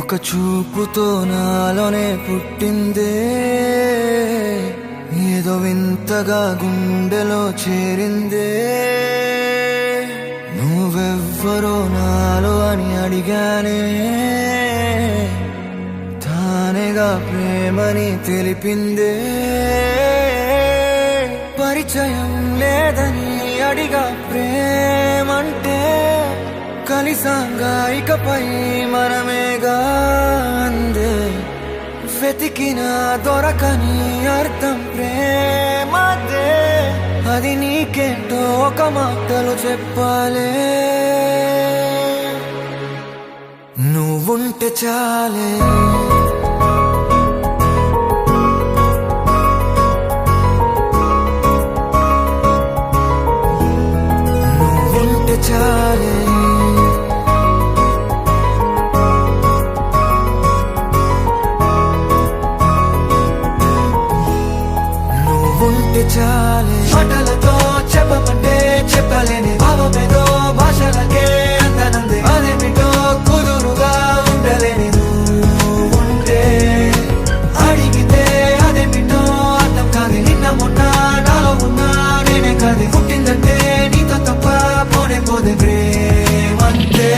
ఒక చూపుతో నాలోనే పుట్టిందే, ఏదో వింతగా గుండెలో చేరిందే. నువ్వెవ్వరో నాలో అని అడిగానే, తానేగా ప్రేమని తెలిపిందే. పరిచయం లేదని అడిగా ప్రేమంటే, కలిసాంగా ఇకపై మనమేగా అందే. వెతికిన దొరకని అర్థం ప్రేమదే, అది నీకేంటో ఒక మాటలు చెప్పాలే. నువ్వుంటే చాలే, నువ్వుంటే చాలే. నువ్వుంటే చాలే, మాటలతో చెప్పమంటే చెప్పలేని భావమేదో భాషలకే అందనందే. అదేమిటో కుదురుగా ఉండలేని నువ్వుంటే, అడిగితే అదేమిటో అర్థం కాదు. నిన్న మొన్న నాలో ఉన్నా నేనే కాదు. పుట్టిందంటే నీతో తప్ప పోనే పోదే ప్రేమంతే.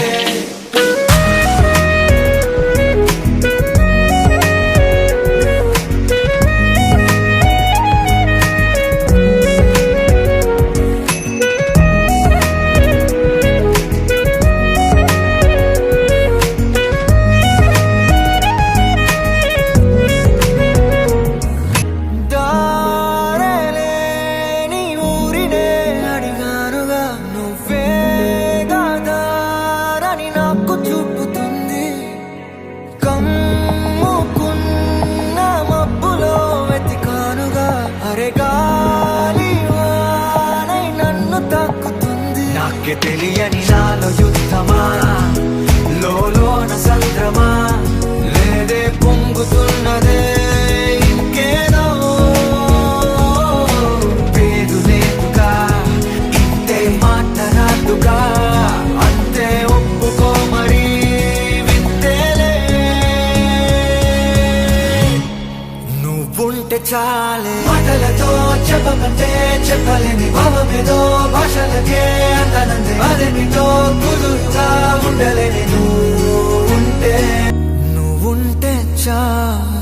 నాకే తెలియని నాలో యుద్ధమా, లోన సంద్రమా, లేదే పొంగుతున్నదే ఇంకేదో. పేరు లేదుగా, ఇంతే మాట్లాడుగా, అంతే ఒప్పుకో మరి వింతేలే. నువ్వుంటే చాలే, మాటలతో చెప్పమంటే చెప్పలేని భావమేదో భాషలకే అందనందే. అదేమిటో కుదురుగా ఉండలేని నువ్వుంటే చాలే.